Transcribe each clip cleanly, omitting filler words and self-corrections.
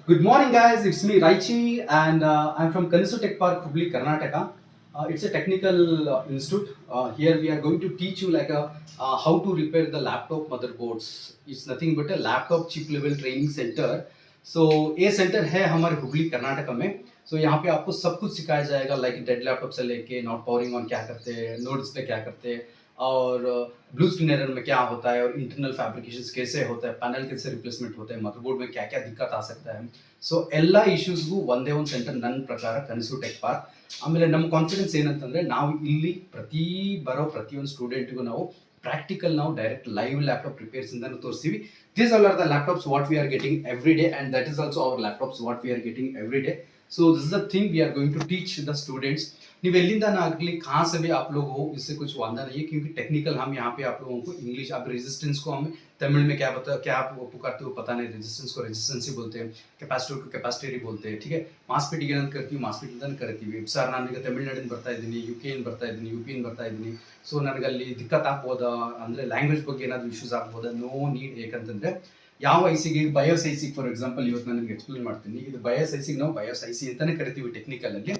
Good morning, guys. It's me, Raichi, and I'm from Kanasu Tech Park, Hubli, Karnataka. It's a technical institute. Here we are going to teach you how to repair the laptop motherboards. It's nothing but a laptop chip level training center. So ये centre है हमारे हुबली कर्नाटक में. So यहाँ पे आपको सब कुछ सिखाया जाएगा, लाइक डेड लैपटॉप से लेके नॉट पावरिंग ऑन क्या करते हैं, नो डिस्प्ले क्या करते हैं, और ब्लू स्क्रीन एरर में क्या होता है, और इंटरनल फैब्रिकेशन कैसे होता है, पैनल कैसे रिप्लेसमेंट होता है, मदरबोर्ड में क्या क्या दिक्कत आ सकता है. ಸೊ ಎಲ್ಲ ಇಶ್ಯೂಸ್ಗೂ ಒಂದೇ ಒಂದು ಸೆಂಟರ್ ನನ್ನ ಪ್ರಕಾರ ಕನಸು ಟೆಕ್ ಪಾರ್ಕ್. ಆಮೇಲೆ ನಮ್ಮ ಕಾನ್ಫಿಡೆನ್ಸ್ ಏನಂತಂದ್ರೆ ನಾವು ಇಲ್ಲಿ ಪ್ರತಿಯೊಂದು ಸ್ಟೂಡೆಂಟ್ಗೂ ನಾವು ಪ್ರಾಕ್ಟಿಕಲ್ ನಾವು ಡೈರೆಕ್ಟ್ ಲೈವ್ ಲ್ಯಾಪ್ಟಾಪ್ ರಿಪೇರ್ಸ್ ಇಂದ ತೋರಿಸ್ತೀವಿ. These all are the laptops what we are getting every day, and that is also our laptops what we are getting every day. So this is the thing we are going to teach the students. ನೀವು ಎಲ್ಲಿಂದ ಆಗಲಿ कहाँ से भी आप लोग हो, इससे कुछ वादा नहीं है, क्योंकि टेक्निकल हम यहाँ पे आप लोगों को इंग्लिश, आप रेजिस्टेंस को हमें तमिल में क्या आप पुकारते हो पता नहीं, रेजिस्टेंस को रेजिस्टेंस ही बोलते हैं, कैपेसिटर को कैपेसिटर ही बोलते हैं. ठीक है, ಮಾಸ್ಪೆಟ್ ಈಗ ಏನಂತ ಕರಿತೀವಿ, ಮಾಸ್ಪೆಟ್ ಅಂತ ಕರಿತೀವಿ. ಸರ್ ನಾನೀಗ ತಮಿಳ್ನಾಡಿಂದ ಬರ್ತಾ ಇದ್ದೀನಿ, ಯುಕೆಯಿಂದ ಬರ್ತಾ ಇದ್ದೀನಿ, ಯುಪಿಯಿಂದ ಬರ್ತಾ ಇದ್ದೀನಿ, ಸೊ ನನಗಲ್ಲಿ ದಿಕ್ಕತ್ ಆಗ್ಬೋದಾ, ಅಂದರೆ ಲ್ಯಾಂಗ್ವೇಜ್ ಬಗ್ಗೆ ಏನಾದರೂ ಇಶ್ಯೂಸ್ ಆಗ್ಬೋದಾ? No need. ಏಕಂತಂದರೆ ಯಾವ ಐಸಿಗೆ, ಬಯೋಸ್ ಐಸಿಗೆ ಫಾರ್ ಎಕ್ಸಾಂಪಲ್ ಇವತ್ತು ನಾನು ನಿಮಗೆ ಎಕ್ಸ್ಪ್ಲೇನ್ ಮಾಡ್ತೀನಿ. ಇದು ಬಯೋಸ್ ಐಸಿಗೆ ನಾವು ಬಯೋಸ್ ಐಸಿ ಅಂತಲೇ ಕರಿತೀವಿ ಟೆಕ್ನಿಕಲಲ್ಲಿ.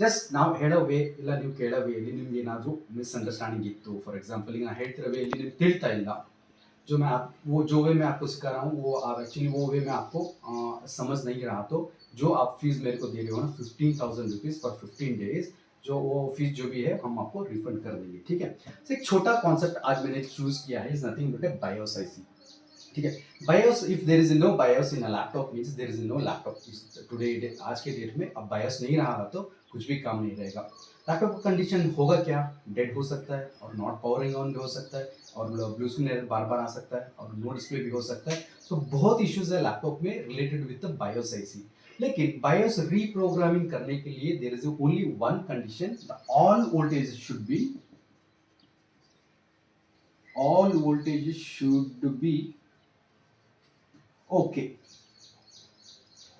ಜಸ್ಟ್ ನಾವು ಹೇಳೋ ವೇ ಇಲ್ಲ ನೀವು ಕೇಳೋ ವೇಯಲ್ಲಿ ನಿಮ್ಗೆ ಏನಾದರೂ ಮಿಸ್ಅಂಡರ್ಸ್ಟ್ಯಾಂಡಿಂಗ್ ಇತ್ತು, ಫಾರ್ ಎಕ್ಸಾಂಪಲ್ ಈಗ ನಾನು ಹೇಳ್ತಿರೋ ವೇಯಲ್ಲಿ ನಿಮ್ಗೆ ತಿಳ್ತಾ ಇಲ್ಲ, जो वे मैं आपको सिखा रहा हूँ वो आप एक्चुअली वो वे मैं आपको समझ नहीं रहा, तो जो आप फीस मेरे को दे रहे हो ना 15,000 रुपीज़ फॉर 15 डेज, जो वो फीस जो भी है हम आपको रिफंड कर देंगे. ठीक है. तो एक छोटा कॉन्सेप्ट आज मैंने चूज़ किया है, is nothing but a BIOS IC. ठीक है. BIOS, if there is no BIOS in a laptop means there is no laptop. Today आज के डेट में अब बायोस नहीं रहा तो कुछ भी काम नहीं रहेगा. लैपटॉप का कंडीशन होगा क्या, डेड हो सकता है, और नॉट पावरिंग ऑन भी हो सकता है, और ब्लू स्क्रीन एरर बार बार आ सकता है, और नो डिस्प्ले भी हो सकता है. सो बहुत इश्यूज है लैपटॉप में related with the BIOS IC. लेकिन बायोस रीप्रोग्रामिंग करने के लिए there is only one condition, the all voltage should be okay.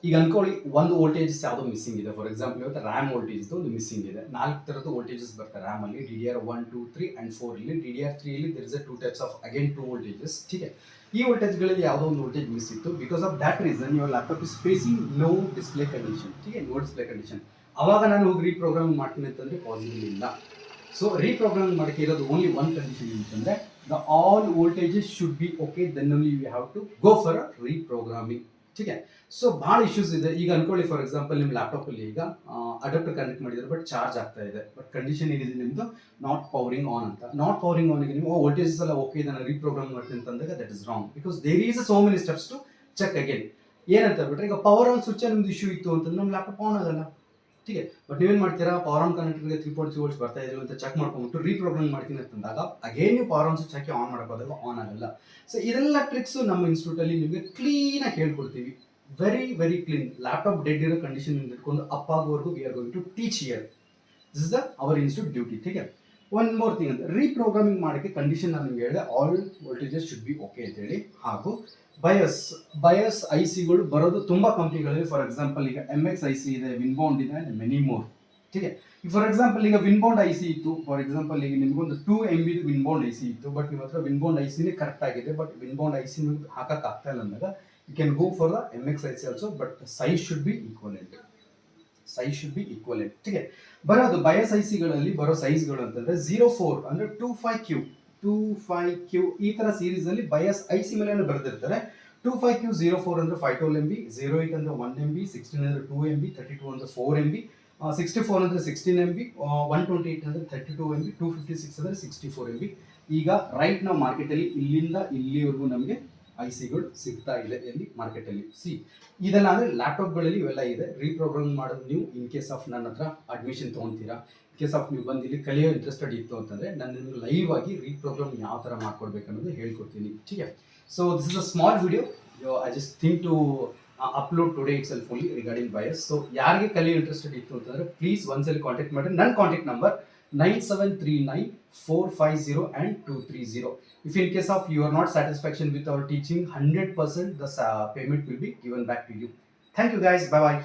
ಈಗ ಅನ್ಕೊಳ್ಳಿ ಒಂದು ವೋಲ್ಟೇಜಸ್ ಯಾವುದೋ ಮಿಸ್ಸಿಂಗ್ ಇದೆ. ಫಾರ್ ಎಕ್ಸಾಂಪಲ್ ಇವತ್ತು ರ್ಯಾಮ್ ವೋಲ್ಟೇಜ್ ಒಂದು ಮಿಸ್ಸಿಂಗ್ ಇದೆ. 4 ಥರದ್ದು ವೋಲ್ಟೇಜಸ್ ಬರ್ತವೆ ರ್ಯಾಮ್ ಅಲ್ಲಿ, DDR 1 2 3 and 4 ಇಲ್ಲಿ. DDR 3 ಅಲ್ಲಿ there is a 2 types of again 2 voltages. ठीक है. ಈ ವೋಲ್ಟೇಜ್ಗಳಲ್ಲಿ ಯಾವುದೋ ಒಂದು ವೋಲ್ಟೇಜ್ ಮಿಸ್ ಇತ್ತು. Because of that reason your laptop is facing no display condition. ठीक है, ನೋ ಡಿಸ್ಪ್ಲೇ ಕಂಡೀಷನ್. ಅವಾಗ ನಾನು ಹೋಗಿ ರೀಪ್ರೋಗ್ರಾಮ್ ಮಾಡ್ತೀನಿ ಅಂತಂದ್ರೆ ಪಾಸಿಬಲ್ ಇಲ್ಲ. ಸೊ ರೀಪ್ರೋಗ್ರಾಮ್ ಮಾಡಕ್ಕೆ ಇರೋದು ಓನ್ಲಿ ಒನ್ ಕಂಡೀಷನ್ ಅಂತಂದ್ರೆ the all voltages should be okay, then only you have to go for a reprogramming. ठीक है. ಸೊ ಭಾಳ ಇಶ್ಯೂಸ್ ಇದೆ. ಈಗ ಅನ್ಕೊಳ್ಳಿ ಫಾರ್ ಎಕ್ಸಾಂಪಲ್ ನಿಮ್ಮ ಲ್ಯಾಪ್ಟಾಪಲ್ಲಿ ಈಗ ಅಡಾಪ್ಟರ್ ಕನೆಕ್ಟ್ ಮಾಡಿದ್ರೆ ಬಟ್ ಚಾರ್ಜ್ ಆಗ್ತಾ ಇದೆ, ಬಟ್ ಕಂಡೀಷನ್ ಏನಿದೆ ನಿಮ್ಮದು ನಾಟ್ ಪವರಿಂಗ್ ಆನ್ ಅಂತ. ನಾಟ್ ಪವರಿಂಗ್ ಆನ್ಗೆ ನೀವು ವೋಲ್ಟೇಜಸ್ ಎಲ್ಲ ಓಕೆ ಇದನ್ನು ರೀಪ್ರೋಗ್ರಾಮ್ ಮಾಡ್ತೀನಿ ಅಂತಂದಾಗ that is wrong, because there is so many steps to check again. ಏನಂತ ಬಿಟ್ರೆ ಈಗ ಪವರ್ ಆನ್ ಸ್ವಿಚ್ ನಿಮ್ದು ಇಶ್ಯೂ ಇತ್ತು ಅಂತಂದ್ರೆ ನಮ್ಮ ಲ್ಯಾಪ್ಟಾಪ್ ಆನ್ ಆಗಲ್ಲ. ठीक है. ಬಟ್ ನೀವೇನು ಮಾಡ್ತೀರಾ, ಪವರ್ ಆನ್ ಕನೆಕ್ಟರ್ಗೆ 3.3 ವೋಲ್ಟ್ಸ್ ಬರ್ತಾ ಇದ್ರು ಅಂತ ಚೆಕ್ ಮಾಡ್ಕೊಂಡ್ಬಿಟ್ಟು ರೀಪ್ರೋಗ್ರಾಮ್ ಮಾಡ್ತೀನಿ ಅಂತಂದಾಗ ಅಗೇನ್ ನೀವು ಪವರ್ ಆನ್ ಸ್ವಿಚ್ ಹಾಕಿ ಆನ್ ಮಾಡೋಕ್ಕೋದಾಗ ಆನ್ ಆಗಲ್ಲ. ಸೊ ಇದೆಲ್ಲ ಟ್ರಿಕ್ಸು ನಮ್ಮ ಇನ್ಸ್ಟಿಟ್ಯೂಟಲ್ಲಿ ನಿಮಗೆ ಕ್ಲೀನಾಗಿ ಹೇಳ್ಕೊಡ್ತೀವಿ. Very clean. ಲ್ಯಾಪ್ಟಾಪ್ ಡೆಡ್ ಇರೋ ಕಂಡೀಷನ್ ಇಟ್ಕೊಂಡು ಅಪ್ ಆಗೋವರೆಗೂ we are going to teach here. This is the our institute duty. ठीक है. ಒನ್ ಮೋರ್ ಥಿಂಗ್ ಅಂತ ರೀಪ್ರೋಗ್ರಾಮಿಂಗ್ ಮಾಡೋಕ್ಕೆ ಕಂಡೀಷನ್ ನಾನು ನಿಮಗೆ ಹೇಳಿದೆ, all voltages should be okay ಅಂತೇಳಿ. ಹಾಗೂ ಬಯಸ್ ಐ ಸಿಗಳು ಬರೋದು ತುಂಬ ಕಂಪ್ನಿಗಳಿವೆ. ಫಾರ್ ಎಕ್ಸಾಂಪಲ್ ಈಗ MX ಐ ಸಿ ಇದೆ, ವಿನ್ಬೌಂಡ್ ಇದೆ, ಅಂಡ್ ಮೆನಿ ಮೋರ್. ठीक है. ಫಾರ್ ಎಕ್ಸಾಂಪಲ್ ಈಗ ವಿನ್ಬೌಂಡ್ ಐ ಸಿ ಇತ್ತು, ಫಾರ್ ಎಕ್ಸಾಂಪಲ್ ಈಗ ನಿಮಗೊಂದು 2 MB ವಿನ್ಬೌಂಡ್ ಐ ಸಿ ಇತ್ತು, ಬಟ್ ನಿಮ್ಮ ಹತ್ರ ವಿನ್ಬೌಂಡ್ ಐ ಸಿನೇ ಕರೆಕ್ಟ್ ಆಗಿದೆ, ಬಟ್ ವಿನ್ಬೌಂಡ್ ಐ ಸಿ ಹಾಕಕ್ಕೆ ಆಗ್ತಾ ಇಲ್ಲ ಅಂದಾಗ you can go for the MX IC also, but size should be equivalent. ठीक है. ಬರೋದು ಬಯೋಸ್ ಐಸಿಗಳಲ್ಲಿ ಬರೋ ಸೈಜ್ಗಳು ಅಂತಂದ್ರೆ 04 ಅಂದ್ರೆ 25Q ಈ ತರ ಸೀರೀಸ್ ಅಲ್ಲಿ ಬಯೋಸ್ ಐಸಿ ಮೇಲೆ ಬರೆದಿರ್ತಾರೆ. 25Q 04 ಅಂದ್ರೆ 512 MB, 08 ಅಂದ್ರೆ 1 MB, 16 ಅಂದ್ರೆ 2 MB, 32 ಅಂದ್ರೆ 4 MB, 64 ಅಂದ್ರೆ 16 MB, 128 ಅಂದ್ರೆ 32 MB, 256 ಅಂದ್ರೆ 64 MB. ಈಗ ರೈಟ್ ನಾವು ಮಾರ್ಕೆಟಲ್ಲಿ ಇಲ್ಲಿಂದ ಇಲ್ಲಿವರೆಗೂ ನಮಗೆ ಐ ಸಿಗಳು ಸಿಗ್ತಾ ಇದೆ ಎಲ್ಲಿ ಮಾರ್ಕೆಟಲ್ಲಿ. ಇದೆಲ್ಲ ಅಂದರೆ ಲ್ಯಾಪ್ಟಾಪ್ಗಳಲ್ಲಿ ಇವೆಲ್ಲ ಇದೆ. ರೀಪ್ರೋಗ್ರಾಮ್ ಮಾಡೋದು ನೀವು ಇನ್ ಕೇಸ್ ಆಫ್ ನನ್ನ ಹತ್ರ ಅಡ್ಮಿಷನ್ ತೊಗೊತೀರಾ, ಇನ್ ಕೇಸ್ ಆಫ್ ನೀವು ಬಂದು ಇಲ್ಲಿ ಕಲಿಯೋ ಇಂಟ್ರೆಸ್ಟೆಡ್ ಇತ್ತು ಅಂತಂದರೆ ನಾನು ನಿಮಗೆ ಲೈವ್ ಆಗಿ ರೀಪ್ರೋಗ್ರಾಮ್ ಯಾವ ಥರ ಮಾಡ್ಕೊಡ್ಬೇಕು ಅನ್ನೋದು ಹೇಳ್ಕೊಡ್ತೀನಿ. ठीक है. So this is a small video. I just think to upload today itself only regarding BIOS. So ಯಾರಿಗೆ ಕಲಿಯೋ ಇಂಟ್ರೆಸ್ಟೆಡ್ ಇತ್ತು ಅಂತಂದರೆ ಪ್ಲೀಸ್ ಒಂದ್ಸಲಿ ಕಾಂಟ್ಯಾಕ್ಟ್ ಮಾಡಿ. ನನ್ನ contact number 9739450230. and 230. If in case of you are not satisfaction with our teaching, 100% the payment will be given back to you. Thank you guys. Bye bye.